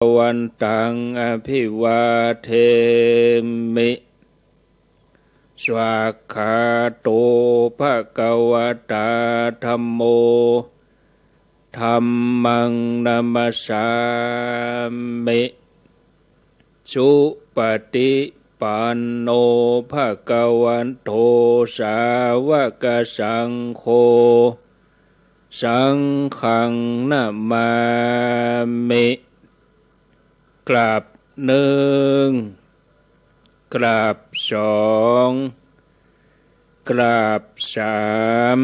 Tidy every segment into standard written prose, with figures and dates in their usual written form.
วันตังอภิวาเทมิสวากขาโตภะคะวะตาธัมโมธัมมังนัมสสามิสุปฏิปันโนภะคะวันโตสาวกสังโฆสังฆังนะมามิกราบหนึ่งกราบสองกราบสาม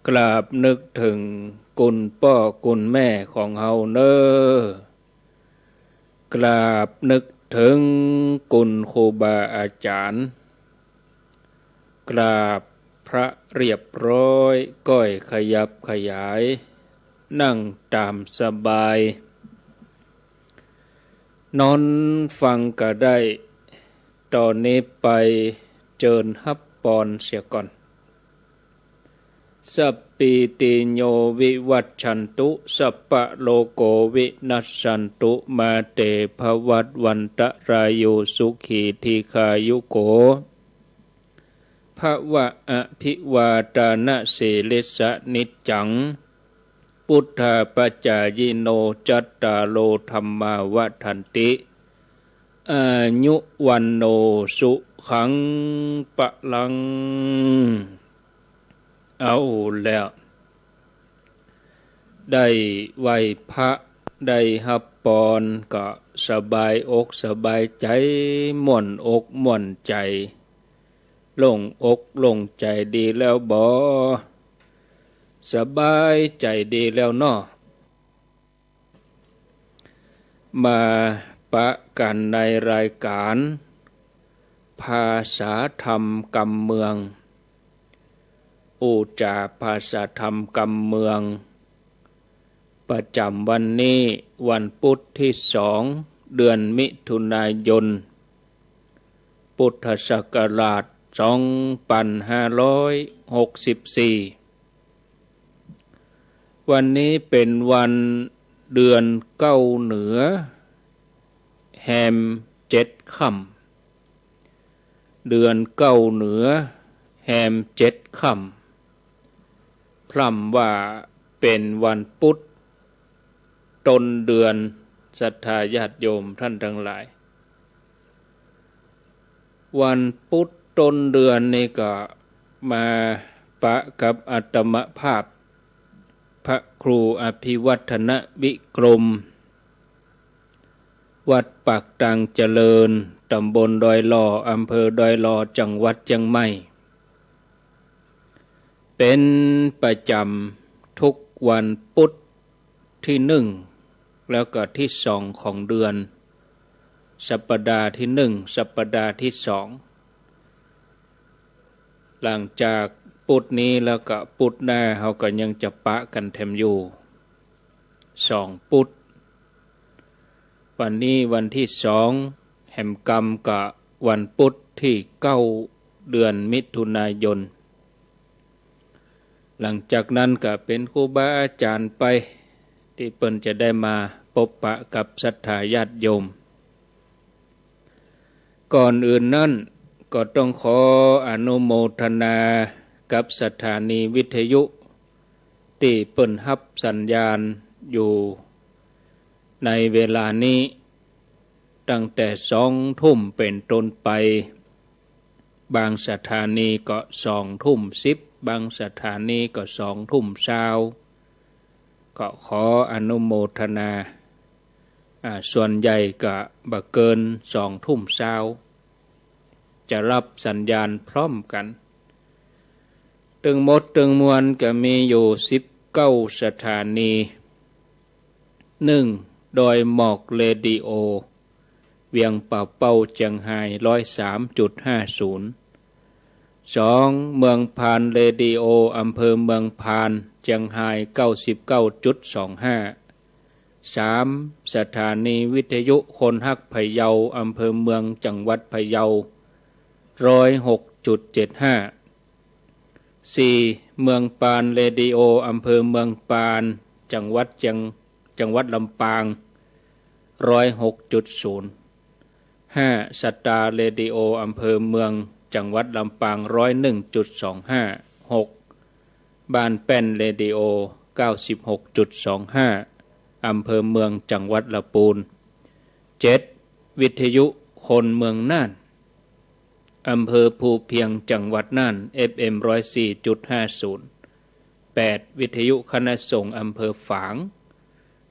กราบนึกถึงคุณพ่อคุณแม่ของเฮาเนอกราบนึกถึงคุณครูบาอาจารย์กราบพระเรียบร้อยก้อยขยับขยายนั่งตามสบายนอนฟังก็ได้ตอนนี้ไปเจิญฮับปอนเสียก่อนสัพปิติโยวิวัชชันตุสัพพะโลโกวินัสสันตุมาเตภวัตวันตรายุสุขีทีคายุโกภวะอภิวาทานะสีลิสะนิจจังพุทธาปัจจายโนจัตตาโลธัมมาวัฏันติอายุวันโนสุขังปะลังเอาแล้วได้ไหวพระได้ฮับปอนก็สบายอกสบายใจม่วนอกม่วนใจโล่งอกโล่งใจดีแล้วบ่สบายใจดีแล้วเนาะมาปะกันในรายการภาษาธรรมกำเมืองอุจาภาษาธรรมกำเมืองประจำวันนี้วันพุธที่2 เดือนมิถุนายนพุทธศักราช2564วันนี้เป็นวันเดือนเก้าเหนือแฮม7 ค่ำเดือนเก้าเหนือแฮม7 ค่ำพร่ำว่าเป็นวันพุธต้นเดือนศรัทธาญาติโยมท่านทั้งหลายวันพุธต้นเดือนนี่ก็มาปะกับอาตมภาพพระครูอภิวัฒนวิกรมวัดปากตังเจริญตำบลดอยหล่ออำเภอดอยหล่อจังหวัดเชียงใหม่เป็นประจำทุกวันพุธที่1แล้วก็ที่2ของเดือนสัปดาห์ที่1สัปดาห์ที่2หลังจากพุธนี้แล้วก็พุธหน้าเขาก็ยังจะปะกันแถมอยู่2พุธวันนี้วันที่2แห่มกรรมกับวันพุธที่9เดือนมิถุนายนหลังจากนั้นก็เป็นครูบาอาจารย์ไปที่เปิ้นจะได้มาพบปะกับศรัทธาญาติโยมก่อนอื่นนั้นก็ต้องขออนุโมทนากับสถานีวิทยุที่เปิ้นรับสัญญาณอยู่ในเวลานี้ตั้งแต่20 ทุ่มเป็นต้นไปบางสถานีก็20 ทุ่ม 10บางสถานีก็20 ทุ่ม 20ก็ขออนุโมทนาส่วนใหญ่ก็บ่เกิน20 ทุ่ม 20จะรับสัญญาณพร้อมกันตึงหมดตึงมวลก็มีอยู่19 สถานี 1. ดอยหมอกเรดิโอเวียงป่าเป้าเจียงไฮ้ 103.50 2. เมืองพานเรดิโออำเภอเมืองพานเจียงไฮ้ 99.25 3. สถานีวิทยุคนฮักพะเยาอำเภอเมืองจังหวัดพะเยา 106.75 4. เมืองปานเรดิโออำเภอเมืองปานจังหวัด จังหวัดลำปาง106.0 5. สตาร์เรดิโออำเภอเมืองจังหวัดลำปาง101.25 6. บ้านแป้นเรดิโอ96.25 อำเภอเมืองจังหวัดลำพูน 7. วิทยุคนเมืองน่านอำเภอภูเพียงจังหวัดน่าน FM 104.50 8. วิทยุคณะสงฆ์อำเภอฝาง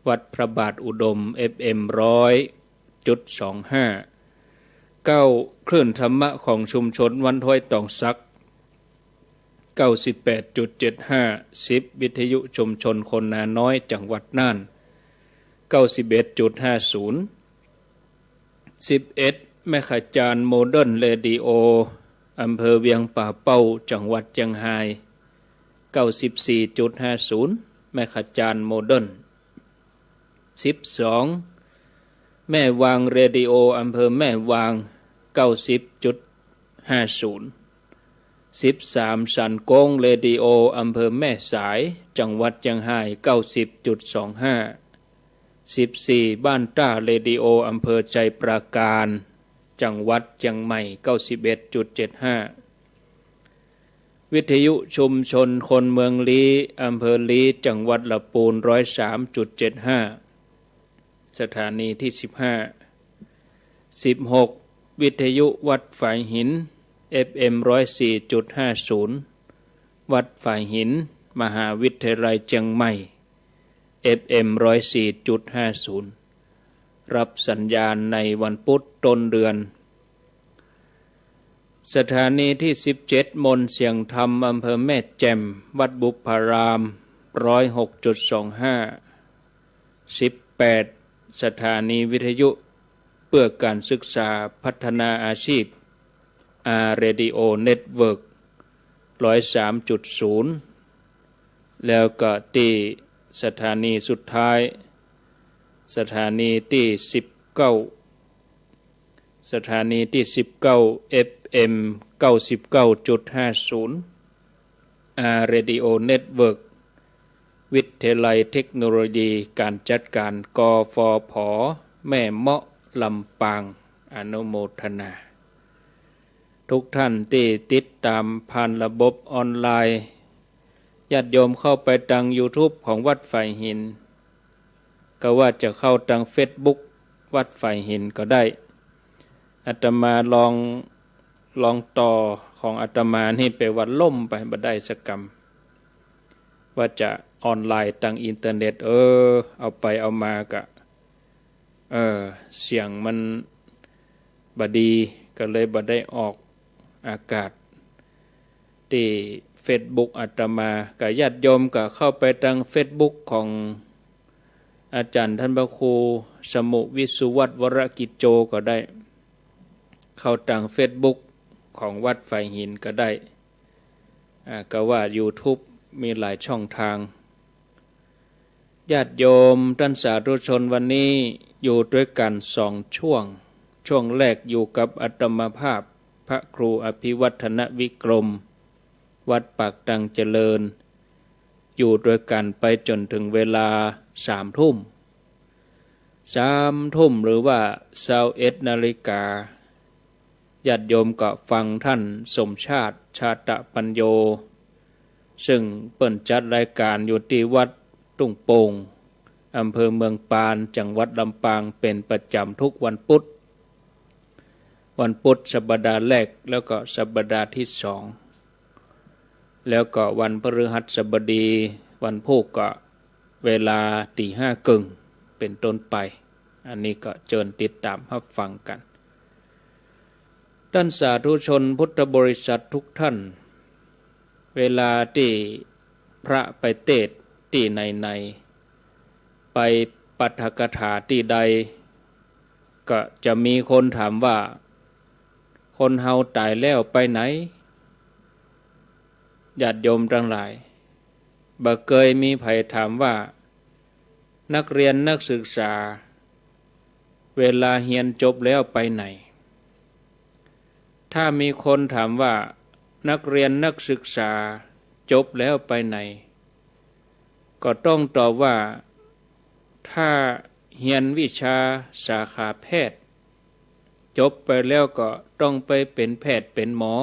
วัดพระบาทอุดม FM 100.25 9. คลื่นธรรมะของชุมชนวันถ้อยตองซัก 98.75 10. วิทยุชุมชนคนนาน้อยจังหวัดน่าน 91.50 11. แม่ขจารโมเดิร์นเรดิโออำเภอเวียงป่าเป้าจังหวัดเชียงราย 94.50 แม่ขจารโมเดิร์น 12. แม่วางเรดิโออำเภอแม่วาง 90.50 13. สันโกงเรดิโออำเภอแม่สายจังหวัดเชียงราย 90.25 14. บ้านต้าเรดิโออำเภอใจปราการจังหวัดเชียงใหม่ 91.75 วิทยุชุมชนคนเมืองลี้อำเภอลี้จังหวัดลำพูน 103.75 สถานีที่ 15 16. วิทยุวัดฝายหิน FM 104.50 วัดฝายหินมหาวิทยาลัยเชียงใหม่ FM 104.50 รับสัญญาณในวันพุธต้นเดือนสถานีที่ 17 มนต์เสียงธรรมอำเภอแม่แจ่มวัดบุพาราม 106.25 18. สถานีวิทยุเพื่อการศึกษาพัฒนาอาชีพเรดิโอเน็ตเวิร์ก 103.0 แล้วก็ที่สถานีสุดท้ายสถานีที่ 19 สถานีที่ 19 FM 99.50 เรดิโอเน็ตเวิร์กวิทยาลัยเทคโนโลยีการจัดการกฟผ.แม่เมาะลำปางอนุโมทนาทุกท่านที่ติดตามผ่านระบบออนไลน์ญาติโยมเข้าไปทาง YouTube ของวัดไฟหินก็ว่าจะเข้าทาง Facebook วัดไฟหินก็ได้อาตมาลองต่อของอาตมานี่ไปวัดล่มไปบ่ได้สักกรรมว่าจะออนไลน์ทางอินเทอร์เน็ตเอาไปเอามาก็เสียงมันบ่ดีก็เลยบ่ได้ออกอากาศที่ Facebook อาตมากับญาติโยมก็เข้าไปทาง Facebook ของอาจารย์ท่านพระครูสมุวิสุวัตรวรกิจโจก็ได้เข้าทาง Facebook ของวัดไฟหินก็ได้ก็ว่า YouTube มีหลายช่องทางญาติโยมท่านสาธุชนวันนี้อยู่ด้วยกัน2ช่วงแรกอยู่กับอาตมาภาพพระครูอภิวัฒนวิกรมวัดปากดังเจริญอยู่ด้วยกันไปจนถึงเวลา3 ทุ่มหรือว่า21 นาฬิกาญาติโยมก็ฟังท่านสมชาติชาตปัญโยซึ่งเปิ่นจัดรายการอยู่ที่วัดตุ้งโป่งอำเภอเมืองปานจังหวัดลำปางเป็นประจำทุกวันพุธสัปดาห์แรกแล้วก็สัปดาห์ที่2แล้วก็วันพฤหัสบดีวันพุธก็เวลา 5:30 น.เป็นต้นไปอันนี้ก็เชิญติดตามรับฟังกันท่านสาธุชนพุทธบริษัททุกท่านเวลาที่พระไปเทศน์ที่ไหนไปปาฐกถาที่ใดก็จะมีคนถามว่าคนเฮาตายแล้วไปไหนญาติโยมทั้งหลายบ่เคยมีไผถามว่านักเรียนนักศึกษาเวลาเรียนจบแล้วไปไหนถ้ามีคนถามว่านักเรียนนักศึกษาจบแล้วไปไหนก็ต้องตอบว่า ถ้าเรียนวิชาสาขาแพทย์จบไปแล้วก็ต้องไปเป็นแพทย์เป็นหมอ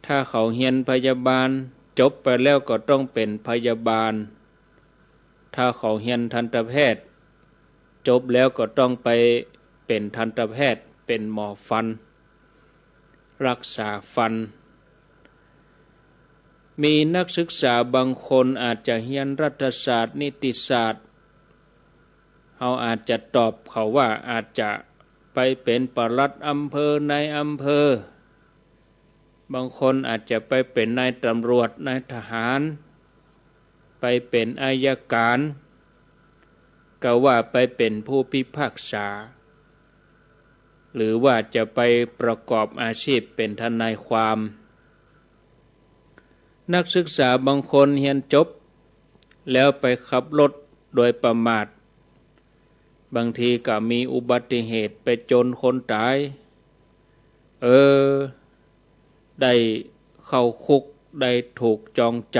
ถ้าเขาเรียนพยาบาลจบไปแล้วก็ต้องเป็นพยาบาลถ้าเขาเรียนทันตแพทย์จบแล้วก็ต้องไปเป็นทันตแพทย์เป็นหมอฟันรักษาฟันมีนักศึกษาบางคนอาจจะเรียนรัฐศาสตร์นิติศาสตร์เขาอาจจะตอบเขาว่าอาจจะไปเป็นปลัดอำเภอในอำเภอบางคนอาจจะไปเป็นนายตำรวจนายทหารไปเป็นอัยการก็ว่าไปเป็นผู้พิพากษาหรือว่าจะไปประกอบอาชีพเป็นทนายความนักศึกษาบางคนเรียนจบแล้วไปขับรถโดยประมาทบางทีก็มีอุบัติเหตุไปชนคนตายได้เข้าคุกได้ถูกจองจ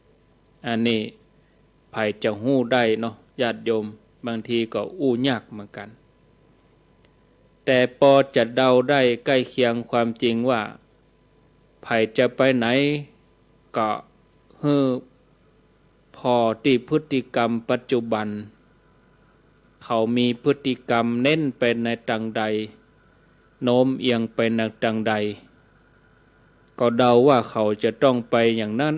ำอันนี้ไผจะหู้ได้เนาะญาติโยมบางทีก็อู้ยากเหมือนกันแต่พอจะเดาได้ใกล้เคียงความจริงว่าไผจะไปไหนก็พอที่พฤติกรรมปัจจุบันเขามีพฤติกรรมเน้นไปในทางใดโน้มเอียงไปในทางใดก็เดาว่าเขาจะต้องไปอย่างนั้น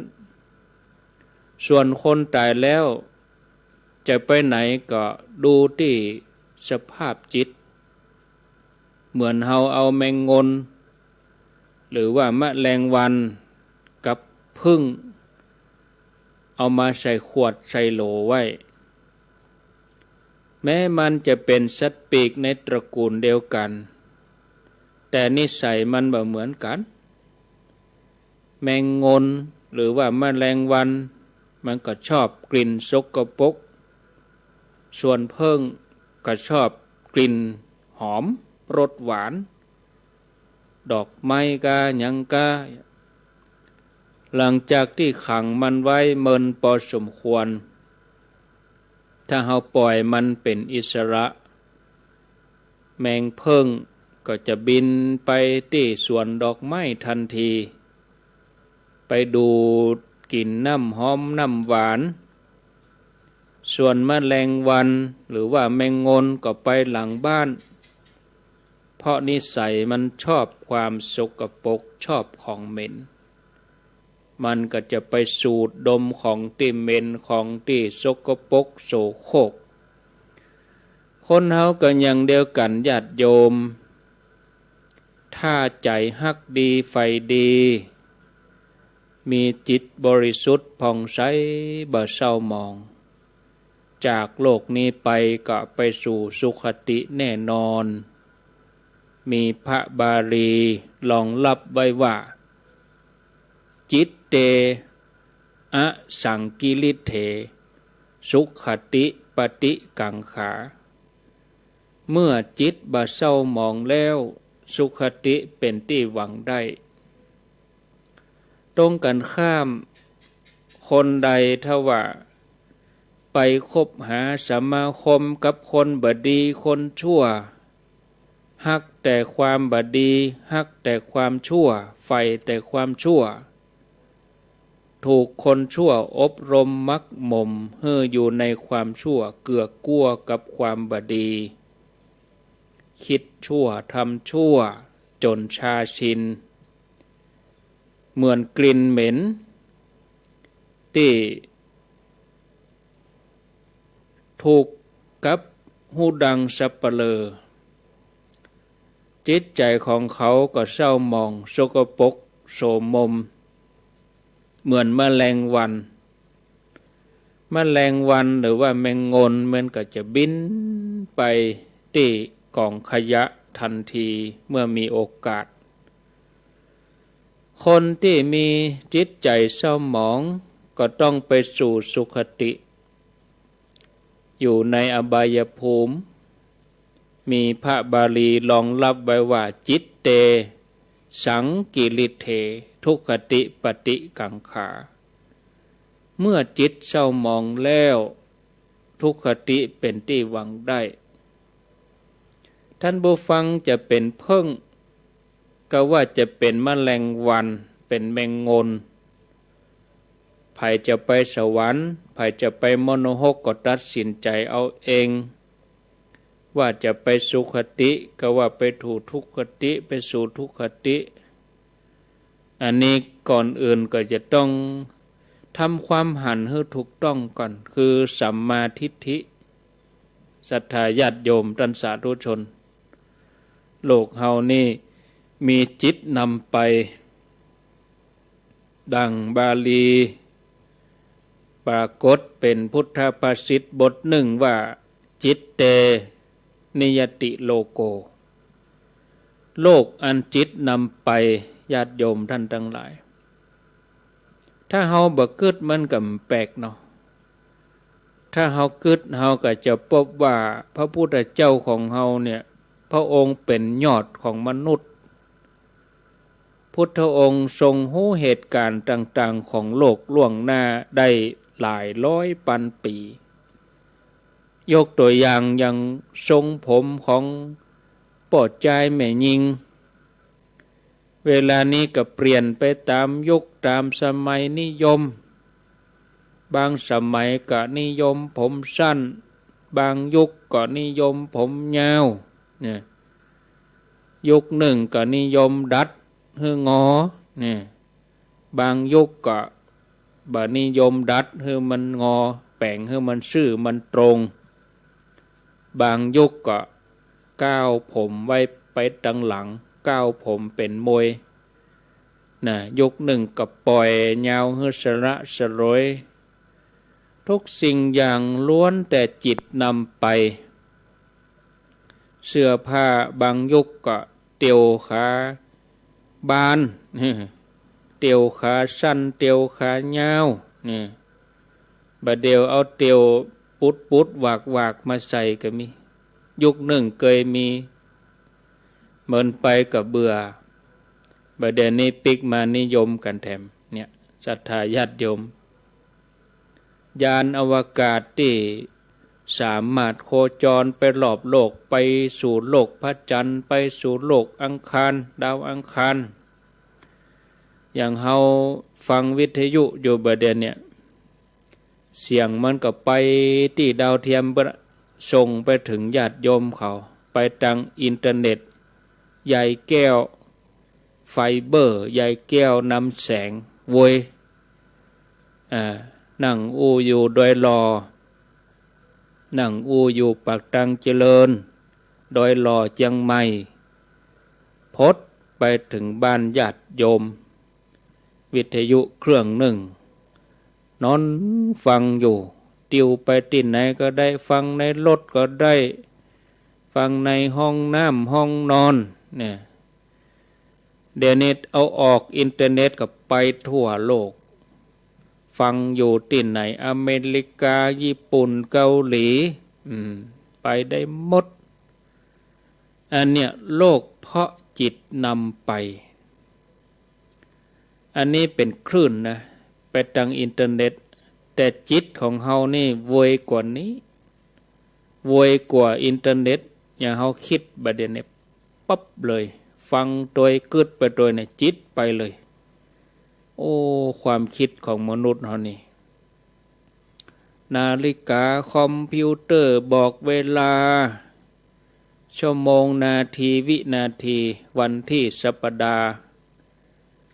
ส่วนคนตายแล้วจะไปไหนก็ดูที่สภาพจิตเหมือนเฮาเอาแมงงนหรือว่าแมลงวันกับผึ้งเอามาใส่ขวดใส่โหลไว้แม้มันจะเป็นสัตว์ปีกในตระกูลเดียวกันแต่นิสัยมันบ่เหมือนกันแมงงนหรือว่าแมลงวันมันก็ชอบกลิ่นสกปรกส่วนผึ้งก็ชอบกลิ่นหอมรสหวานดอกไม้กาหยังกาหลังจากที่ขังมันไว้เมินพอสมควรถ้าเราปล่อยมันเป็นอิสระแมงผึ้งก็จะบินไปที่สวนดอกไม้ทันทีไปดูกินน้ำหอมน้ำหวานส่วนแมลงวันหรือว่าแมงงนก็ไปหลังบ้านเพราะนิสัยมันชอบความสกปรกชอบของเหม็นมันก็จะไปสูดดมของที่เหม็นของที่สกปรกโสโครกคนเฮาก็อย่างเดียวกันญาติโยมถ้าใจฮักดีไฟดีมีจิตบริสุทธิ์ผ่องใสบ่เศร้าหมองจากโลกนี้ไปก็ไปสู่สุคติแน่นอนมีพระบาลีรองรับไว้ว่าจิตเตอสังกิริเถสุขติปฏิกังขาเมื่อจิตบ่เศร้าหมองแล้วสุขติเป็นที่หวังได้ตรงกันข้ามคนใดถ้าว่าไปคบหาสมาคมกับคนบดีคนชั่วฮักแต่ความบดีฮักแต่ความชั่วใฝ่แต่ความชั่วถูกคนชั่วอบรมมักหม่มให้อยู่ในความชั่วเกือกกลัวกับความบดีคิดชั่วทำชั่วจนชาชินเหมือนกลิ่นเหม็นที่ถูกกับหูดังสับเปลือจิตใจของเขาก็เศร้าหมองสกปรกโสมมเหมือนแมลงวันหรือว่าแมงงนมันก็จะบินไปที่กองขยะทันทีเมื่อมีโอกาสคนที่มีจิตใจเศร้าหมองก็ต้องไปสู่สุคติอยู่ในอบายภูมิมีพระบาลีรองรับไว้ว่าจิตเตสังกิริเถทุกขติปฏิกังขาเมื่อจิตเศร้าหมองแล้ว ทุกขติเป็นที่หวังได้ท่านผู้ฟังจะเป็นเพิ่งก็ว่าจะเป็นแมลงวันเป็นแมงงนไผจะไปสวรรค์ไผจะไปมโนภพก็ตัดสินใจเอาเองว่าจะไปสุขติก็ว่าไปถูกทุกขติไปสู่ทุกขติอันนี้ก่อนอื่นก็จะต้องทำความหันให้ถูกต้องก่อนคือสัมมาทิฏฐิศรัทธาญาติโยมท่านสาธุชนโลกเฮานี่มีจิตนำไปดังบาลีปรากฏเป็นพุทธภาษิตบทหนึ่งว่าจิตเตนิยติโลโกโลกอันจิตนำไปญาติโยมท่านทั้งหลายถ้าเฮาบ่กึดมันก็แปลกเนาะถ้าเฮากึดเฮาก็จะพบว่าพระพุทธเจ้าของเฮาเนี่ยพระองค์เป็นยอดของมนุษย์พุทธองค์ทรงรู้เหตุการณ์ต่างๆของโลกล่วงหน้าได้หลายร้อยพันปียกตัวอย่างอย่างทรงผมของปอดใจแม่ยิงเวลานี้ก็เปลี่ยนไปตามยุคตามสมัยนิยมบางสมัยก็นิยมผมสั้นบางยุคก็นิยมผมยาวเนี่ยยุคหนึ่งก็นิยมดัดให้งอเนี่ยบางยุคก็บ่นิยมดัดให้มันงอแปลงให้มันซื่อมันตรงบางยุคก็ก้าวผมไว้ไปตั้งหลังก้าวผมเป็นมวยนะยุคหนึ่งก็ปล่อยยาวให้สระสรวยทุกสิ่งอย่างล้วนแต่จิตนำไปเสื้อผ้าบางยุคก็เตียวขาบานเตียวขาสั้นเตียวขายาวนี่บัดเดียวเอาเตียวปุดวากมาใส่ก็มียุคหนึ่งเคยมีเหมือนไปกับเบื่อบัดเดี๋ยวนี้ปิกมานิยมกันแถมเนี่ยศรัทธาญาติโยมยานอวกาศที่สามารถโคจรไปรอบโลกไปสู่โลกพระจันทร์ไปสู่โลกอังคารดาวอังคารอย่างเฮาฟังวิทยุอยู่บัดเดี๋ยวเนี่ยเสียงมันก็ไปที่ดาวเทียมส่งไปถึงญาติโยมเขาไปทางอินเทอร์เน็ตใยแก้วไฟเบอร์ใยแก้วนำแสงโวยนั่งอูอยู่โดยรอนั่งอูอยู่ปากตังเจริญโดยรอเจียงใหม่พดไปถึงบ้านญาติโยมวิทยุเครื่องหนึ่งนอนฟังอยู่ติวไปที่ไหนก็ได้ฟังในรถก็ได้ฟังในห้องน้ำห้องนอนเนี่ยเดี๋ยวนี้เอาออกอินเทอร์เน็ตก็ไปทั่วโลกฟังอยู่ที่ไหนอเมริกาญี่ปุ่นเกาหลีไปได้หมดอันเนี้ยโลกเพราะจิตนำไปอันนี้เป็นคลื่นนะไปทางอินเทอร์เน็ตแต่จิตของเฮานี่โวยกว่านี้โวยกว่าอินเทอร์เน็ตอย่างเฮาคิดบัดเดี๋ยวนี้ปั๊บเลยฟังโดยกึดไปโดยในจิตไปเลยโอ้ความคิดของมนุษย์เฮานี่นาฬิกาคอมพิวเตอร์บอกเวลาชั่วโมงนาทีวินาทีวันที่สัปดาห์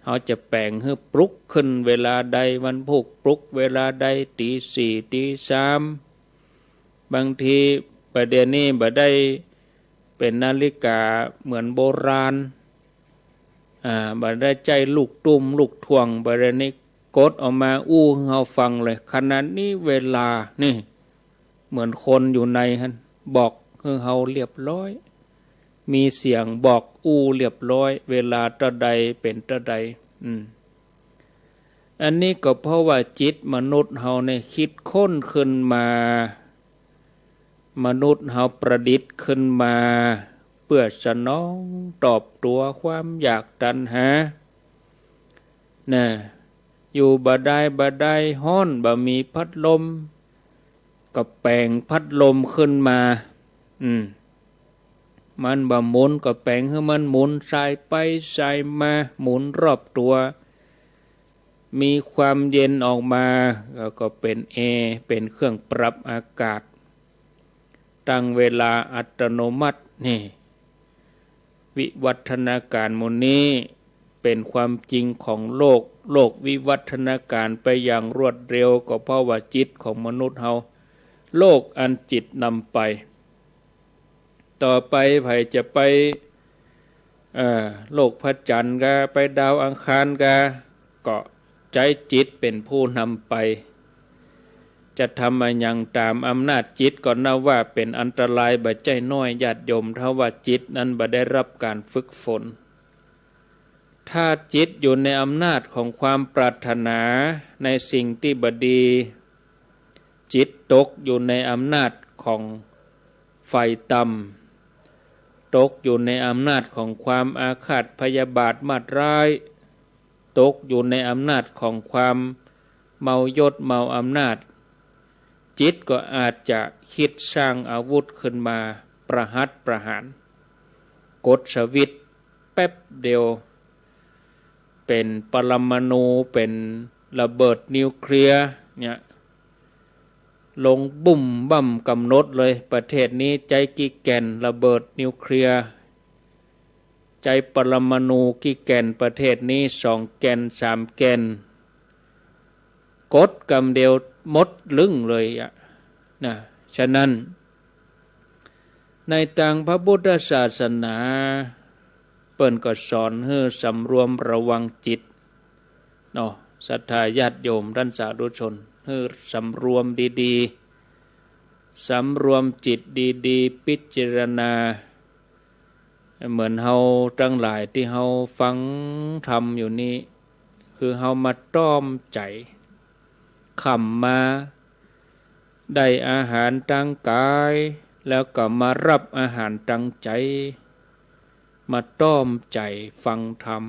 เขาจะแปลงให้ปลุกขึ้นเวลาใดวันพุธปลุกเวลาใดตีสี่ตีสามบางทีประเดี๋ยวนี้บ่ได้เป็นนาฬิกาเหมือนโบราณบ่ได้ใจลูกตุ้มลูกท่วงบ่ได้นี้กดออกมาอู้ให้เราฟังเลยขณะนี้เวลานี่เหมือนคนอยู่ในหันบอกให้เราเรียบร้อยมีเสียงบอกอู้เรียบร้อยเวลาตะใดเป็นตะใดอันนี้ก็เพราะว่าจิตมนุษย์เฮาเนี่ยคิดค้นขึ้นมามนุษย์เฮาประดิษฐ์ขึ้นมาเพื่อสนองตอบตัวความอยากตัณหาอยู่บ่ได้ฮ้อนบ่มีพัดลม ก็แปลงพัดลมขึ้นมามันบ่หมุนก็แปลงให้มันหมุนสายไปสายมาหมุนรอบตัวมีความเย็นออกมาก็เป็นแอร์เป็นเครื่องปรับอากาศตั้งเวลาอัตโนมัตินี่วิวัฒนาการหมู่นี้เป็นความจริงของโลกวิวัฒนาการไปอย่างรวดเร็วก็เพราะว่าจิตของมนุษย์เฮาโลกอันจิตนำไปต่อไปไผจะไปโลกพระจันทร์ก็ไปดาวอังคารก็ใจจิตเป็นผู้นำไปจะทำอะไรอย่างตามอำนาจจิตก็นับว่าเป็นอันตรายบ่ใจน้อยญาติโยมถ้าว่าจิตนั้นบ่ได้รับการฝึกฝนถ้าจิตอยู่ในอำนาจของความปรารถนาในสิ่งที่บดีจิตตกอยู่ในอำนาจของไฟต่ำตกอยู่ในอำนาจของความอาฆาตพยาบาทมาตร้ายตกอยู่ในอำนาจของความเมายศเมาอำนาจจิตก็อาจจะคิดสร้างอาวุธขึ้นมาประหัตประหารกดสวิตช์แป๊บเดียวเป็นปรมาณูเป็นระเบิดนิวเคลียร์เนี่ยลงบุ่มบั่มกำหนดเลยประเทศนี้ใจกี่แก่นระเบิดนิวเคลียร์ใจปรมาณูกี่แก่นประเทศนี้2 แก่น 3 แก่นกดกำเดียวหมดลึ่งเลยนะฉะนั้นในทางพระพุทธศาสนาเปิ้นก็สอนให้สำรวมระวังจิตเนาะศรัทธาญาติโยมท่านสาธุชนให้สำรวมดีๆสำรวมจิตดีๆพิจารณาเหมือนเฮาทั้งหลายที่เฮาฟังธรรมอยู่นี้คือเฮามาต้อมใจขำมาได้อาหารทางกายแล้วก็มารับอาหารทางใจมาต้อมใจฟังธรรม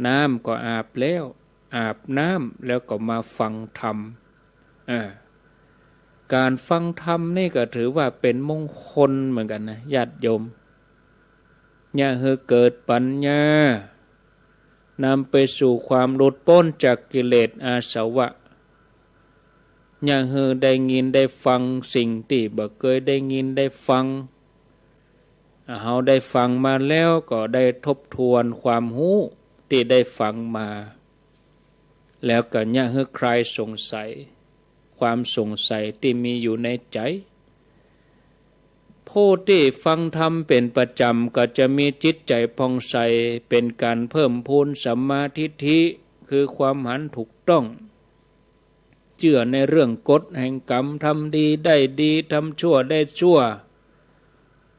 น้ำก็อาบแล้วอาบน้ำแล้วก็มาฟังธรรมการฟังธรรมนี่ก็ถือว่าเป็นมงคลเหมือนกันนะญาติโยมอย่าให้เกิดปัญญานำไปสู่ความหลุดพ้นจากกิเลสอาสวะอย่าให้ได้ยินได้ฟังสิ่งที่บ่เคยได้ยินได้ฟังเฮาได้ฟังมาแล้วก็ได้ทบทวนความรู้ที่ได้ฟังมาแล้วก็อย่าให้ใครสงสัยความสงสัยที่มีอยู่ในใจผู้ที่ฟังธรรมเป็นประจำก็จะมีจิตใจผ่องใสเป็นการเพิ่มพูนสัมมาทิฏฐิคือความหันถูกต้องเชื่อในเรื่องกฎแห่งกรรมทำดีได้ดีทำชั่วได้ชั่ว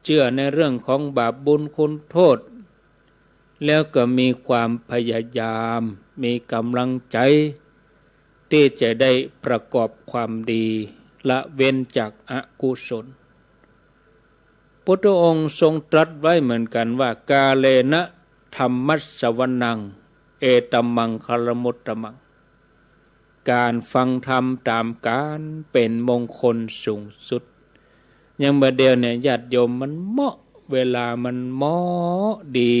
เชื่อในเรื่องของบาปบุญคุณโทษแล้วก็มีความพยายามมีกำลังใจที่จะได้ประกอบความดีละเว้นจากอกุศลพุทธองค์ทรงตรัสไว้เหมือนกันว่ากาเลนะธรรมัสสวนังเอตัมมังคลมุตตมังการฟังธรรมตามการเป็นมงคลสูงสุดยังเมื่อเดียวเนี่ยญาติโยมมันเหมาะเวลามันเหมาะดี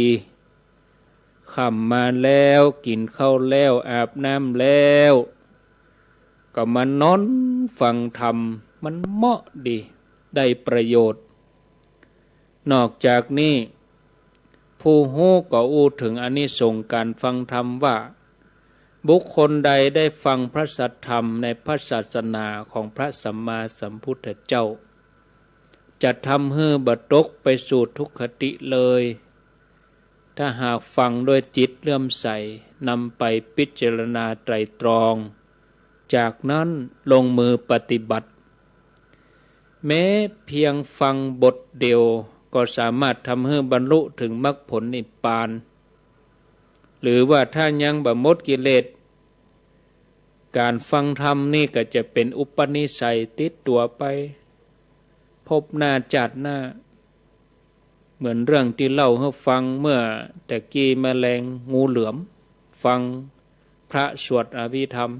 ค่ำมาแล้วกินข้าวแล้วอาบน้ำแล้วก็มานอนฟังธรรมมันเหมาะดีได้ประโยชน์นอกจากนี้ผู้ฮู้ก็อู้ถึงอานิสงส์การฟังธรรมว่าบุคคลใดได้ฟังพระสัทธรรมในพระศาสนาของพระสัมมาสัมพุทธเจ้าจะทำให้บัตกไปสู่ทุกขติเลยถ้าหากฟังด้วยจิตเลื่อมใสนำไปพิจารณาไตรตรองจากนั้นลงมือปฏิบัติแม้เพียงฟังบทเดียวก็สามารถทำให้บรรลุถึงมรรคผลนิพพานหรือว่าถ้ายังบ่หมดกิเลสการฟังธรรมนี่ก็จะเป็นอุปนิสัยติดตัวไปพบหน้าจัดหน้าเหมือนเรื่องที่เล่าให้ฟังเมื่อแต่กี้แมลงงูเหลือมฟังพระสวดอภิธรรม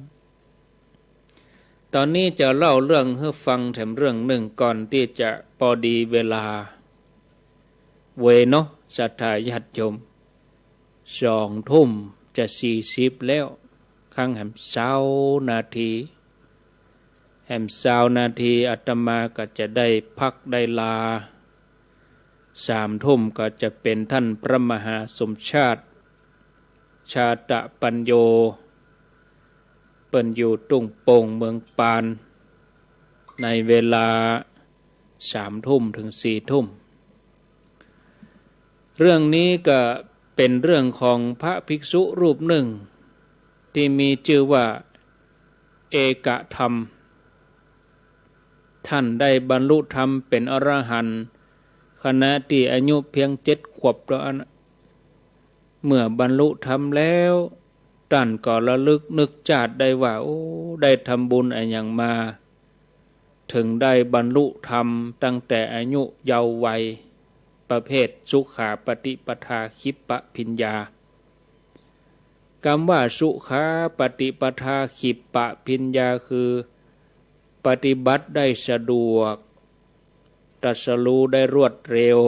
ตอนนี้จะเล่าเรื่องให้ฟังแถมเรื่องหนึ่งก่อนที่จะพอดีเวลาเวเนาะศรัทธาญาติโยม2 ทุ่มจะ40แล้วข้างแหม20 นาทีอาตมาก็จะได้พักได้ลา3 ทุ่มก็จะเป็นท่านพระมหาสมชาติชาตะปัญโยเปิ้นอยู่ตุ้งโป่งเมืองปานในเวลา3 ทุ่มถึง4 ทุ่มเรื่องนี้ก็เป็นเรื่องของพระภิกษุรูปหนึ่งที่มีชื่อว่าเอกธรรมท่านได้บรรลุธรรมเป็นอรหันต์ขณะที่อายุเพียง7 ขวบเท่านั้นเมื่อบรรลุธรรมแล้วท่านก็ระลึกนึกชาติได้ว่าได้ทำบุญอะไรอย่างมาถึงได้บรรลุธรรมตั้งแต่อายุเยาว์วัยประเภทสุขาปฏิปทาคิปปพิญญาคำว่าสุขาปฏิปทาคิปปพิญญาคือปฏิบัติได้สะดวกตรัสรู้ได้รวดเร็ว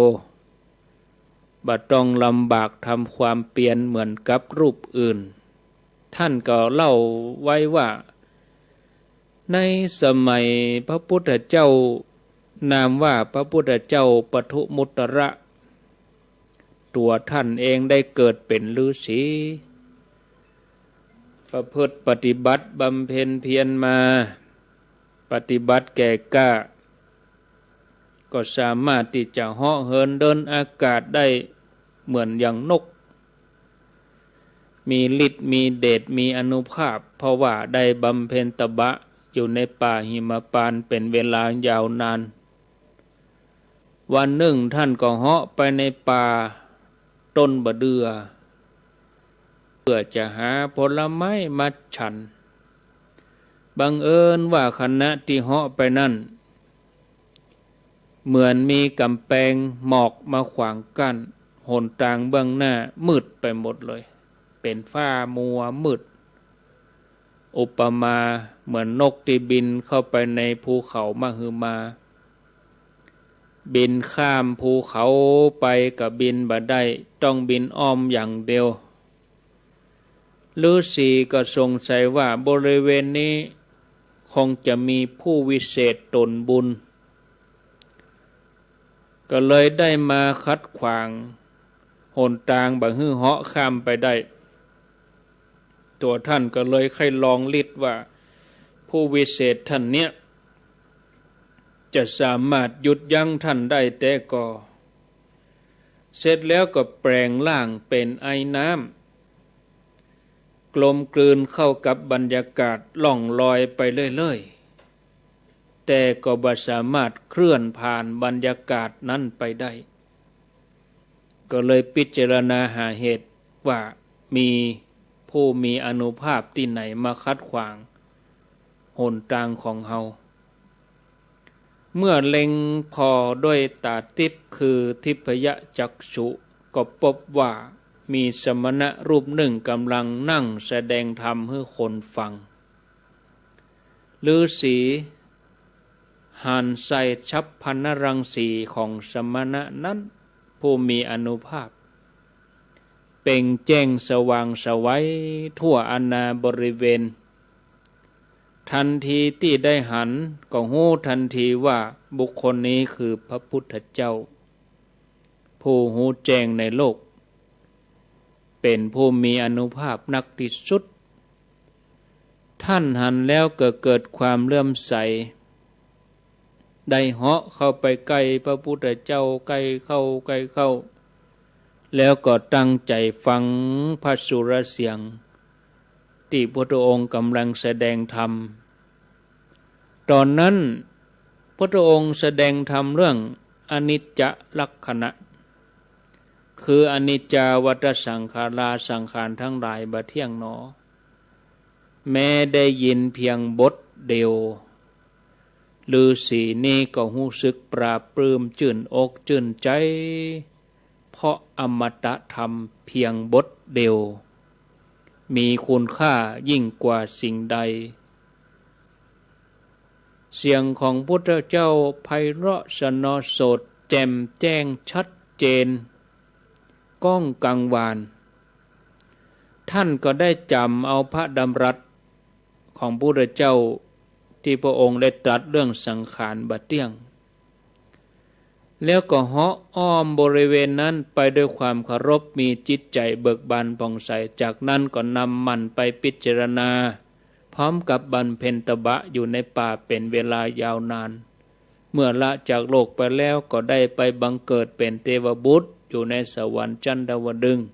บ่ต้องลำบากทำความเปลี่ยนเหมือนกับรูปอื่นท่านก็เล่าไว้ว่าในสมัยพระพุทธเจ้านามว่าพระพุทธเจ้าปทุมุตระตัวท่านเองได้เกิดเป็นฤาษีประพฤติปฏิบัติบำเพ็ญเพียรมาปฏิบัติแก่กล้าก็สามารถที่จะเหาะเหินเดินอากาศได้เหมือนอย่างนกมีฤทธิ์มีเดชมีอานุภาพเพราะว่าได้บำเพ็ญตบะอยู่ในป่าหิมพานต์เป็นเวลายาวนานวันหนึ่งท่านก็เหาะไปในป่าต้นบะเดือเพื่อจะหาผลไม้มาฉันบังเอิญว่าขณะที่เหาะไปนั่นเหมือนมีกำแพงหมอกมาขวางกั้นหนทางเบื้องหน้ามืดไปหมดเลยเป็นฟ้ามัวมืดอุปมาเหมือนนกที่บินเข้าไปในภูเขามหึมาบินข้ามภูเขาไปกับบินบ่ได้ต้องบินอ้อมอย่างเดียวฤาษีก็สงสัยว่าบริเวณนี้คงจะมีผู้วิเศษตนบุญก็เลยได้มาคัดขวางหนทางบ่ฮื้อเหาะข้ามไปได้ตัวท่านก็เลยค่อยลองฤทธิ์ว่าผู้วิเศษท่านเนี้ยจะสามารถหยุดยั้งท่านได้แต่ก็เสร็จแล้วก็แปลงร่างเป็นไอน้ำกลมกลืนเข้ากับบรรยากาศล่องลอยไปเรื่อยๆแต่ก็บ่สามารถเคลื่อนผ่านบรรยากาศนั้นไปได้ก็เลยพิจารณาหาเหตุว่ามีผู้มีอานุภาพที่ไหนมาคัดขวางหนทางของเฮาเมื่อเล็งพอด้วยตาทิพย์คือทิพยจักษุก็พบว่ามีสมณะรูปหนึ่งกำลังนั่งแสดงธรรมให้คนฟังฤาษีหันใส่ชัพพนรังสีของสมณะนั้นผู้มีอานุภาพเป่งแจ้งสว่างไสวทั่วอาณาบริเวณทันทีที่ได้หันก็หู้ทันทีว่าบุคคลนี้คือพระพุทธเจ้าผู้หูแจ้งในโลกเป็นผู้มีอานุภาพนักที่สุดท่านหันแล้วก็เกิดความเลื่อมใสได้เหาะเข้าไปใกล้พระพุทธเจ้าใกล้เข้าแล้วก็ตั้งใจฟังพระสุรเสียงที่พระองค์กำลังแสดงธรรมตอนนั้นพระองค์แสดงธรรมเรื่องอนิจจลักขณะคืออนิจจาวัฏสังขาราสังขารทั้งหลายบ่เที่ยงหนอแม้ได้ยินเพียงบทเดียวฤาษีนี่ก็รู้สึกปราบปลื้มชื่นอกชื่นใจเพราะอมตะธรรมเพียงบทเดียวมีคุณค่ายิ่งกว่าสิ่งใด เสียงของพุทธเจ้าไพเราะสนอโสดแจ่มแจ้งชัดเจนก้องกังวานท่านก็ได้จำเอาพระดำรัสของพระพุทธเจ้าที่พระองค์ได้ตรัสเรื่องสังขารบัดเที่ยงแล้วก็เหาะอ้อมบริเวณนั้นไปด้วยความเคารพมีจิตใจเบิกบานผ่องใสจากนั้นก็นำมันไปพิจารณาพร้อมกับบำเพ็ญตบะอยู่ในป่าเป็นเวลายาวนานเมื่อละจากโลกไปแล้วก็ได้ไปบังเกิดเป็นเทวบุตรอยู่ในสวรรค์ชั้นดาวดึงส์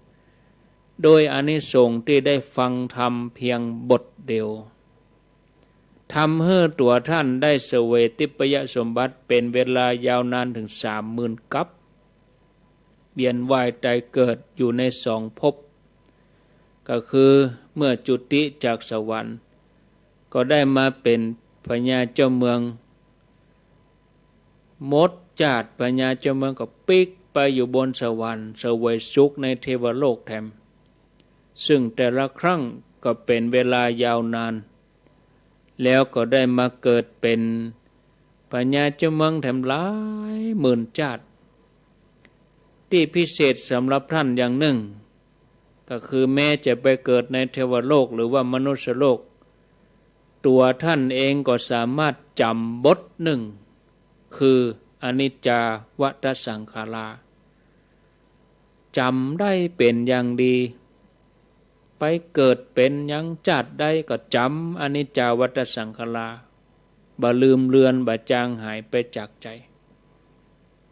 โดยอานิสงส์ที่ได้ฟังธรรมเพียงบทเดียวทำให้ตัวท่านได้เสวยทิพยสมบัติเป็นเวลายาวนานถึง30,000 กัปเวียนว่ายตายเกิดอยู่ใน2 ภพก็คือเมื่อจุติจากสวรรค์ก็ได้มาเป็นพญาเจ้าเมืองมดจาดพญาเจ้าเมืองก็ปิกไปอยู่บนสวรรค์เสวยสุขในเทวโลกแถมซึ่งแต่ละครั้งก็เป็นเวลายาวนานแล้วก็ได้มาเกิดเป็นพญาเจ้าเมืองแถมหลายหมื่นชาติที่พิเศษสำหรับท่านอย่างหนึ่งก็คือแม้จะไปเกิดในเทวโลกหรือว่ามนุษยโลกตัวท่านเองก็สามารถจำบทหนึ่งคืออนิจจาวัฏสังขาราจำได้เป็นอย่างดีไปเกิดเป็นยังจัดได้ก็จำอนิจจาวัฏสังขาราบ่ลืมเลือนบ่จางหายไปจากใจ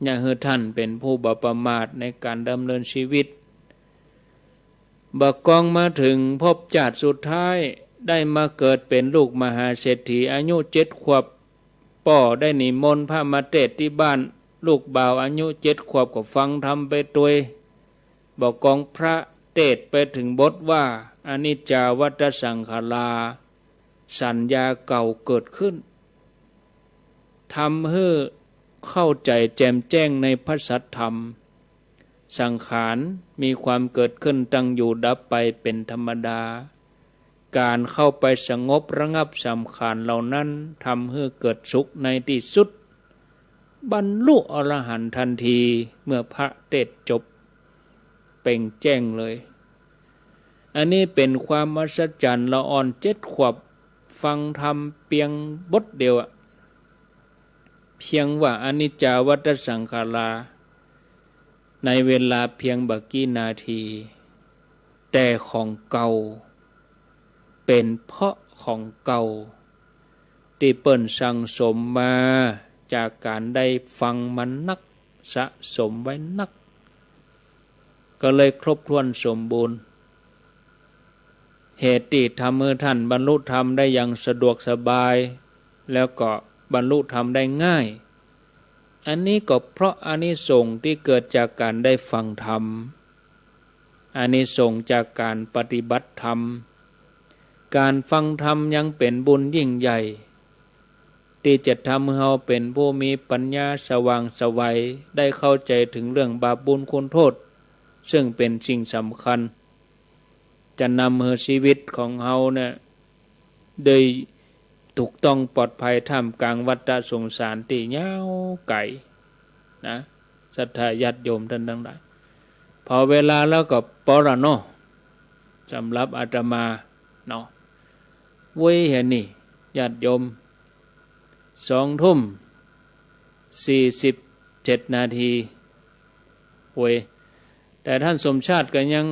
อย่าให้ท่านเป็นผู้บ่ประมาทในการดำเนินชีวิตบ่กองมาถึงพบชาติสุดท้ายได้มาเกิดเป็นลูกมหาเศรษฐีอายุ7 ขวบป่อได้นิมนต์พระมาเทศน์ที่บ้านลูกบ่าวอายุ7 ขวบก็ฟังธรรมไปด้วยบ่กองพระเทศน์ไปถึงบทว่าอนิจจาวัฏสังขาราสัญญาเก่าเกิดขึ้นทำให้เข้าใจแจ่มแจ้งในพระสัทธรรมสังขารมีความเกิดขึ้นตั้งอยู่ดับไปเป็นธรรมดาการเข้าไปสงบระงับสังขารเหล่านั้นทำให้เกิดสุขในที่สุดบรรลุอรหันต์ทันทีเมื่อพระเทศน์จบเป่งแจ้งเลยอันนี้เป็นความมหัศจรรย์ละอ่อน7 ขวบฟังธรรมเพียงบทเดียวเพียงว่าอนิจจาวัฏสังขาราในเวลาเพียงบักกี่นาทีแต่ของเก่าเป็นเพราะของเก่าที่เปิ้นสั่งสมมาจากการได้ฟังมันนักสะสมไว้นักก็เลยครบถ้วนสมบูรณ์เหตุที่ทำให้ท่านบรรลุธรรมได้อย่างสะดวกสบายแล้วก็บรรลุธรรมได้ง่ายอันนี้ก็เพราะอานิสงส์ที่เกิดจากการได้ฟังธรรมอานิสงส์จากการปฏิบัติธรรมการฟังธรรมยังเป็นบุญยิ่งใหญ่ที่จะทำให้เราเป็นผู้มีปัญญาสว่างไสวได้เข้าใจถึงเรื่องบาปบุญคุณโทษซึ่งเป็นสิ่งสำคัญจะนำให้ชีวิตของเราเนี่ยโดยถูกต้องปลอดภัยท่ามกลางวัฏสงสารที่ยาวไกลนะศรัทธาญาติโยมท่านทั้งหลายพอเวลาแล้วก็ปรโนสำหรับอาตมาเนาะเว้ยเห็นนี่ญาติโยม20:47 นาทีเว้ยแต่ท่านสมชาติก็ยัง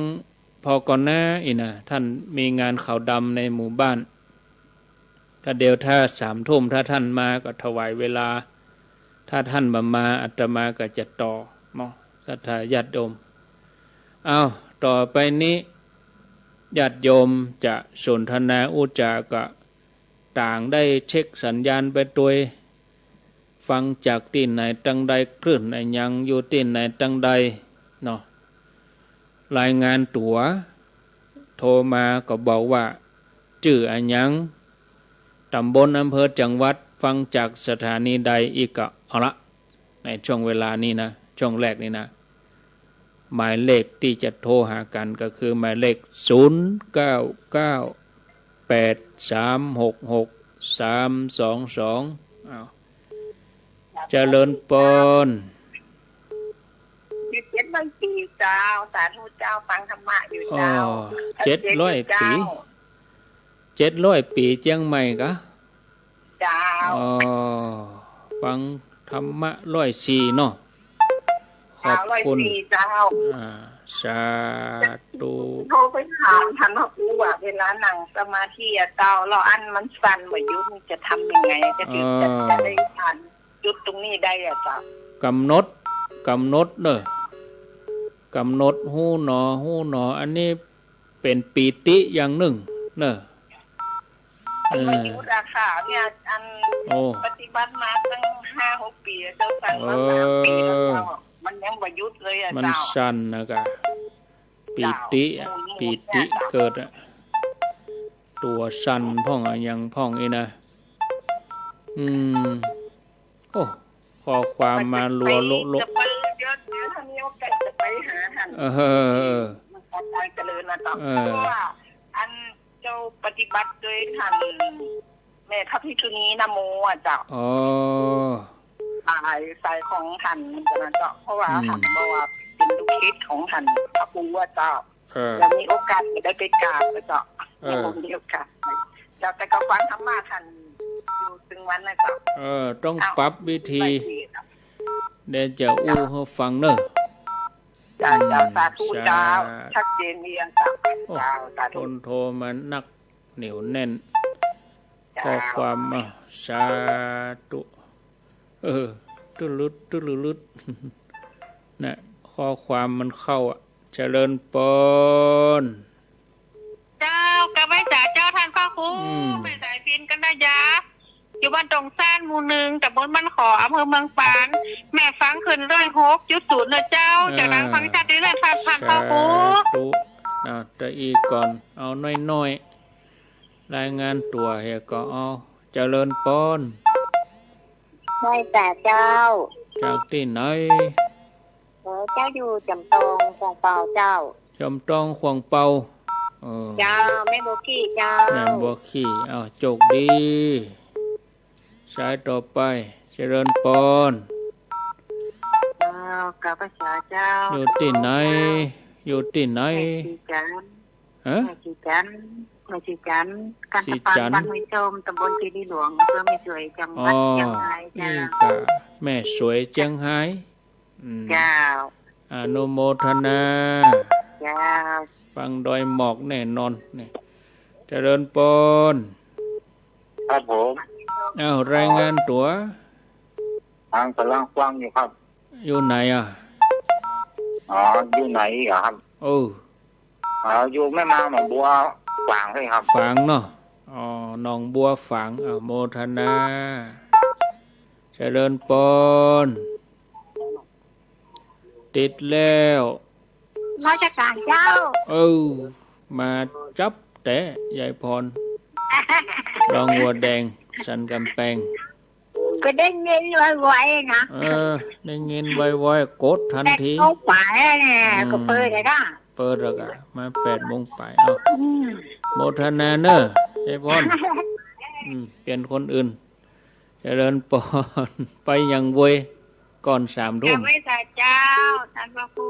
พอก่อนหน้าอีกนะท่านมีงานขาวดำในหมู่บ้านก็เดี๋ยวถ้า3 ทุ่มถ้าท่านมาก็ถวายเวลาถ้าท่านมาอาตมาก็จะต่อเนาะศรัทธาญาติโยมเอาต่อไปนี้ญาติโยมจะสนทนาอุจจากะต่างได้เช็คสัญญาณไปตัวฟังจากที่ไหนตั้งใดคลื่นไหนยังอยู่ที่ไหนตั้งใดเนาะรายงานตัวโทรมาก็บอกว่าชื่ออันยังตำบลอำเภอจังหวัดฟังจากสถานีใดอีกก็เอาละในช่วงเวลานี้นะช่วงแรกนี้นะหมายเลขที่จะโทรหากันก็คือหมายเลข0998366322 เอาเจริญปน700 ปีเจ้าสาธุเจ้าฟังธรรมะอยู่เจ้า700 ปี700 ปีเจียงใหม่กะเจ้าฟังธรรมะ104เนาะขอบคุณเจ้าสาธุโทรไปถามท่านว่าเวลานั่งสมาธิเจ้าเราอันมันสั่นบ่ยุบจะทำยังไงจะถึงจะได้ทันจุดตรงนี้ได้อ่ะเจ้ากำหนดเนอะกำหนดหูหนออันนี้เป็นปีติอย่างหนึ่งเนอะมายุราคาเนี่ยอันปฏิบัติมาตั้ง 5-6 ปีเจ้าสั่งมา3 ปีแล้วมันยังบ่ยุดเลยอ่ะเจ้ามันสั่นนะกะปีติเกิดอะตัวสั่นพ่องยังพ่องอีนะโอ้ข้อความมาลัวโลจะไปเดี๋ยวถ้ามีโอกาสจะไปหาท่านมันก็ใจเจริญนะจ๊ะเพราะว่าอันเจ้าปฏิบัติโดยท่านแม่ทัพพิชุนีนโมอ่ะเจ้าสายของท่านนะเจ้าเพราะว่าท่านบอกว่าเป็นลูกศิษย์ของท่านพระครูว่าเจ้าแล้วมีโอกาสจะได้ไปกราบเจ้ามีโอกาสเจ้าแต่ก็ฟังธรรมะท่านอยู่ถึงวันนะเจ้าต้องปรับวิธีเดี๋ยวจะอู้ให้ฟังเนอะจ้าสาธุเจ้าชัดเจนเรียงเจ้าสาธุคนโทรมานักเหนียวแน่นข้อความสาธุตุลุดนะข้อความมันเข้าเจริญปนเจ้ากระไว้จ่าเจ้าท่านพ่อครูไม่สายพินกันนะยะอยู่บ้านตรงซ่านหมู่1ตำบลบ้านขออำเภอเมืองปานแม่ฟังขึ้น106.0นะเจ้าจะรังฟังชัดดีเลยท่านพ่อครูจะอีกก่อนเอาน้อยๆรายงานตัวเฮก็เอาเจริญปนไม่แต่เจ้าจากที่ไหนเจ้าอยู่จำตองขวงเปาเจ้าจำตองขวงเปาเจ้าแม่บัวขี้เจ้าแม่บัวขี้โชคดีสายต่อไปเจริญปนกับภาษาเจ้าอยู่ที่ไหนไม่ชีจันการสะพานบ้านห้วยโจมตำบลคีรีหลวงอำเภอแม่สวยจังหวัดเชียงรายเจ้าแม่สวยเชียงรายเจ้าอนุโมทนาเจ้าฟังดอยหมอกแน่นอนนี่เจริญปนครับผมรายงานตัวทางกำลังฟังอยู่ครับอยู่ไหนอยู่ไหนครับอยู่แม่มาหนองบัวฝางเลยครับฝางเนาะหนองบัวฝางโมทนาเจริญปนติดแล้วราชการเจ้ามาจับแต่ยายพรรองวัวแดงสันกำแพงก็ได้เงินไวๆนะได้เงินไวๆกดทันทีเขาไปเนี่ยก็เปิดเลยนะเปิดแล้วก็มา8 โมงไปโมทนาเนอะยายพรเปลี่ยนคนอื่นเจริญปอนไปยังเวยก่อน3 ทุ่มไม่ใส่เจ้าท่านพระครู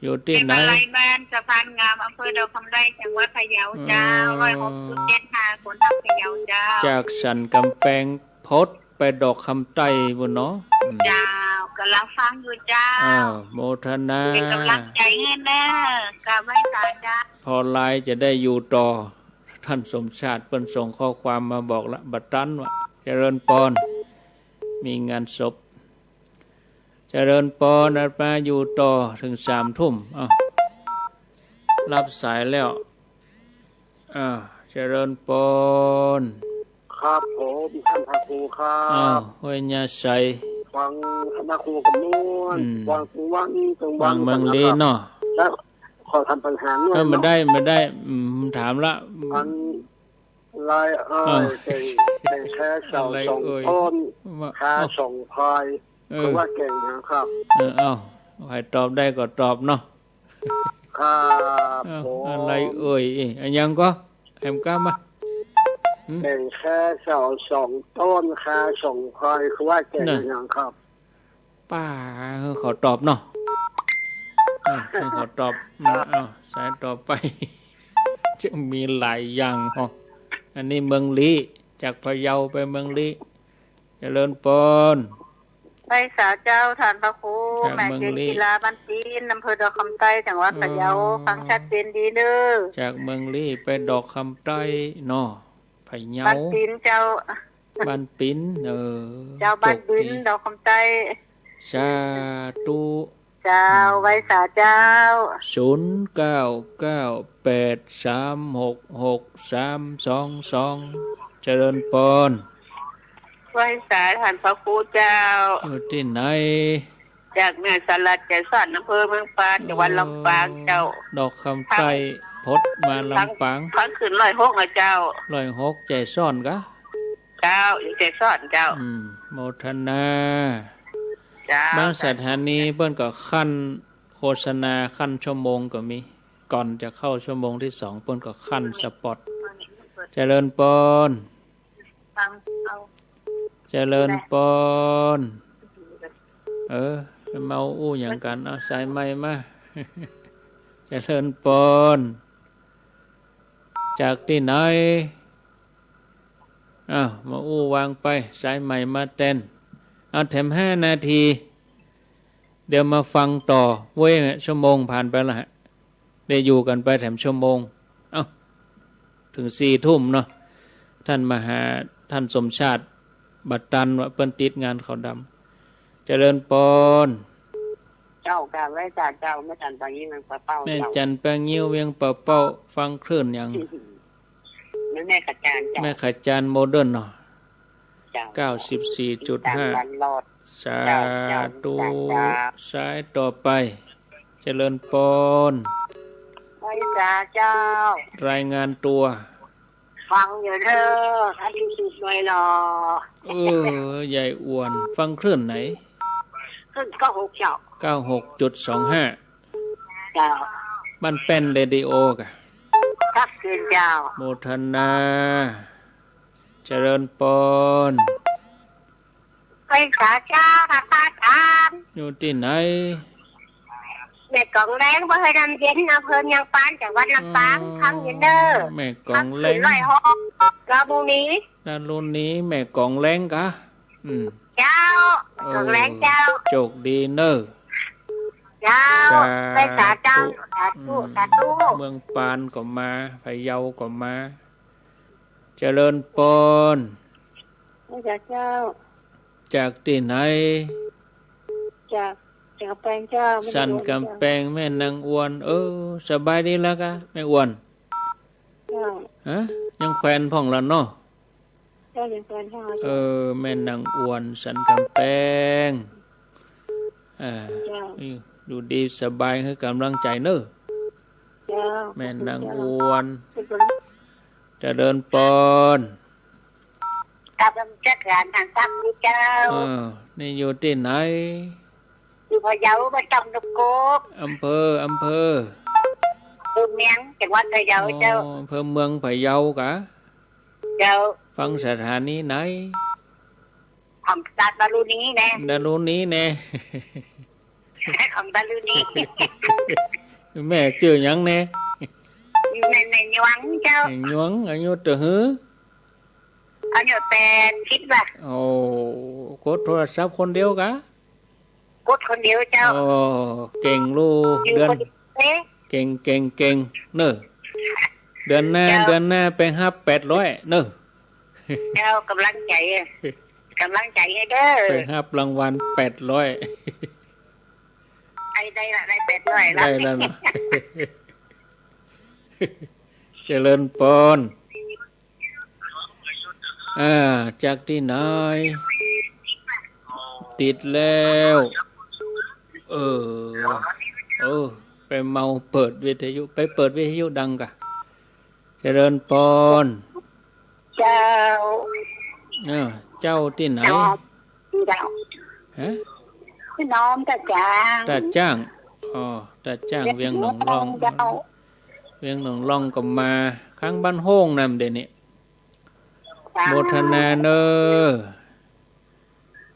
อยู่ที่ไหนอะไรบ้านสะพานงามอำเภอดอกคำไร่จังหวัดพะเยาเจ้า106.75คนทางพะเยาเจ้าจากสันกำแพงพดไปดอกคำไต้บนเนาะเจ้ากำลังฟังอยู่เจ้าโมทนาเป็นกำลังใจให้แม่กับไม่สายจ้าพอไลน์จะได้อยู่ต่อท่านสมชาติเพิ่นส่งข้อความมาบอกละบัดตันว่าเจริญปอนมีงานศพเจริญปอนมาอยู่ต่อถึง3 ทุ่มรับสายแล้วเจริญปอนครับผมท่านพระครูครับห้วยยาใสฟังท่านพระครูกับนวลฟังฟังเมืองลีเนาะแล้วขอทำปัญหาเนี่ยไม่ได้ถามละมันลายเป็นแค่2 ต้นแค่2 พายคือว่าเก่งนะครับใครตอบได้ก็ตอบเนาะครับอะไรยังก็แอมก้ามา แก่งแค่เสา2 ต้นคา2 พายคือว่าแก่งอย่างครับป้าเขาตอบเนาะเขาตอบเอาสายต่อไปจะมีหลายอย่างอันนี้เมืองลี้จากพะเยาไปเมืองลี้เจริญปนไปสาเจ้าฐานพระครูแม่เจกีฬาบ้านจีนอำเภอดอกคำใต้จังหวัดพะเยาฟังชัดเจนดีเด้อจากเมืองลี้ไปดอกคำใต้เนาะพะเยาบ้านปินเจ้าบ้านปินเจ้าบ้านปินดอกคำใต้สาธุเจ้าไว้สาเจ้า0998366322เจริญปนไว้สาฐานพระครูเจ้าอยู่ที่ไหนจากแม่สลัดแก่สันอำเภอเมืองปานจังหวัดลำปางเจ้าดอกคำใต้พดมาลำปางพังขึ้น106นะเจ้า106ใจซ่อนกะเจ้าอยู่ใจซ่อนเจ้าโมทนาบางสถานีเปิ้นก็ขั้นโฆษณาขั้นชั่วโมงก็มีก่อนจะเข้าชั่วโมงที่2เปิ้นก็ขั้นสปอตเจริญปนเจริญปนเมาอู้อย่างกันเอาสายไม้มาเจริญปนจากที่ไหนมาอู้วางไปสายใหม่มาเต้นเอาแถม5 นาทีเดี๋ยวมาฟังต่อเว้ยชั่วโมงผ่านไปแล้วฮะได้อยู่กันไปแถมชั่วโมงถึง4 ทุ่มเนาะท่านมหาท่านสมชาติบัตรตันว่าเปิ้นติดงานเขาดำเจริญปนเจ้ากาไว้จากเจ้าแม่จันปางยิ้วเวียงปะเป้าแม่จันปางยิ้วเวียงปะเป้าฟังคลื่นอย่างแม่ขจารแม่ขจารโมเดิร์นเนาะ94.5 สาธุสายต่อไปเจริญปนไว้สาเจ้ารายงานตัวฟังอยู่เด้อท่านที่สุดเลยหรอใหญ่อ้วนฟังคลื่นไหนคลื่น96 เจ้า 96.25 เจ้าบ้านเป็นเรดิโอกะทักคืนเจ้าโมทนาเจริญปนไปสาเจ้าค่ะพระอาจารย์อยู่ที่ไหนแม่กองแรงบ่เคยนำเย็นอำเภอเมืองปานจังหวัดลำปางครั้งเย็นเด้อแม่กองแรงกาบุนี้แม่กองแรงกะเจ้ากองแรงเจ้าโชคดีเน้อเจ้าไปสาเจ้าสาธุเมืองปานก็มาพะเยาก็มาเจริญปนเจ้าจากที่ไหนจากกำแพงเจ้าสันกำแพงแม่นางอ้วนสบายดีแล้วกะแม่อ้วนยังแขวนพ่องละเนาะแม่นางอ้วนสันกำแพงดูดีสบายให้กำลังใจเนอะแม่นางอ้วนจะเดินปอนกับจัดการทางตั้งนี่เจ้านี่อยู่ที่ไหนอยู่พะเยาบ้านจำนกโกบอำเภอเมืองจังหวัดพะเยาเจ้าอำเภอเมืองพะเยากะเจ้าฟังสถานีไหนคำดารุณีแน่คำดารุณีแม่ชื่อหยังแน่แม่หยวงเจ้าหยวงอายุเท่าหืออายุ8 คิดว่ากดโทรศัพท์คนเดียวกะกดคนเดียวเจ้าเก่งลูกเดือนเก่งเนอะเดือนหน้าไปฮับ800เนอะเจ้ากำลังใจให้เด้อไปฮับรางวัล800ได้800ได้แล้วนะเจริญปนจากที่ไหนติดแล้วไปเมาเปิดวิทยุดังกะเจริญปนเจ้าที่ไหนพี่น้องตาจ้างเวียงหนองร่องก็มาข้างบ้านโฮ่งนำเดี๋ยวนี้ โมทนาเนอ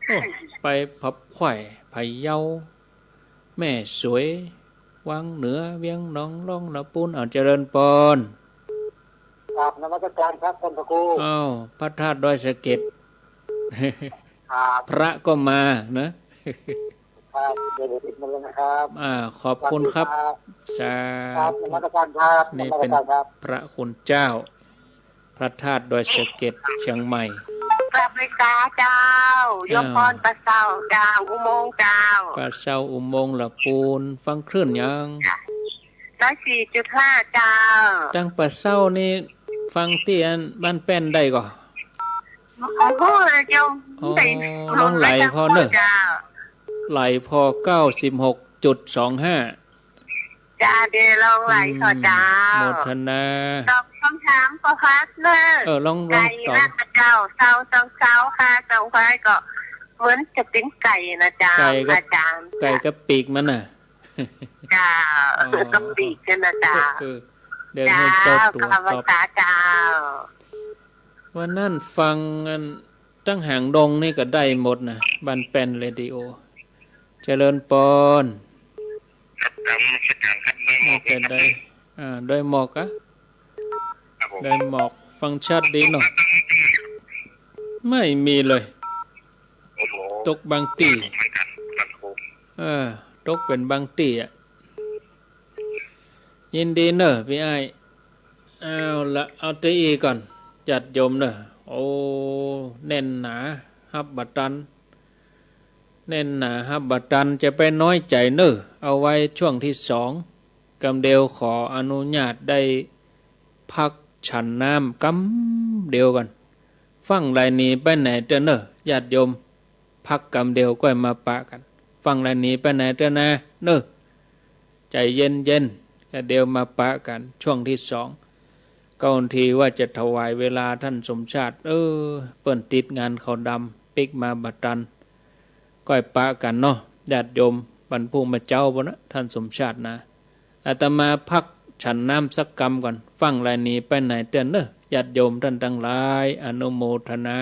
โอ้ไปพับไข่ไผ่เยาแม่สวยวังเหนือเวียงน้องล่องละปูนเจริญปอนกราบนมัสการครับท่านพระครูอ้าวพระธาตุดอยสะเก็ดพระก็มานะครับเดี๋ยวติดมาเลยนะครับขอบคุณครับสาธุนมัสการครับนี่เป็นพระคุณเจ้าพระธาตุดอยสะเก็ดเชียงใหม่พระบิดาเจ้ายมพรปะเซาเจ้าอุโมงค์เจ้าปะเซาอุโมงค์ละปูนฟังคลื่นยัง104.5 เจ้าจังปะเซานี่ฟังเตียนบ้านแป้นได้ก่อโอ้โหเจ้าลองไหลพอเนอะไหลพอ 96.25 จ้าเดี๋ยวลองไหลขอเจ้าโมทนาตอบคำถามก็พัดเลยลองไก่นะเจ้าเซาค่ะเซาควายก็เหมือนจะเป็นไก่นะเจ้าอาจารย์ไก่กับปีกมันน่ะจ้ากับปีกกันนะเจ้าเดี๋ยวให้ตอบตัวตอบเจ้าวันนั้นฟังตั้งหางดงนี่ก็ได้หมดนะบันเป็นเรดิโอเจริญปอนจะได้ได้หมอกอะได้หมอกฟังชัดดีเนาะไม่มีเลยตกบางตีตกเป็นบางตีอ่ะยินดีเนอะพี่ไอ้เอาละเอาตีอีก่อนจัดโยมเนอะโอ้แน่นหนาฮับบัตันแน่นหนาฮับบัตันจะไปน้อยใจเนอะเอาไว้ช่วงที่2กำเดียวขออนุญาตได้พักฉันน้ำกำเดียวกันฟังรายนี้ไปไหนเจ้าเนอะญาติโยมพักกำเดียวก็มาปะกันฟังรายนี้ไปไหนเจ้านะเนอะใจเย็นก็เดียวมาปะกันช่วงที่2ก่อนทีว่าจะถวายเวลาท่านสมชาติเปิ้นติดงานเขาดำปิกมาบัตันก้อยปะกันเนาะญาติโยมบรรพุมาเจ้าบ่นะท่านสมชาตินะอาตมาพักฉันน้ำสักกำก่อนฟังรายนี้ไปไหนเตือนเนอะญาติโยมท่านทั้งหลายอนุโมทนา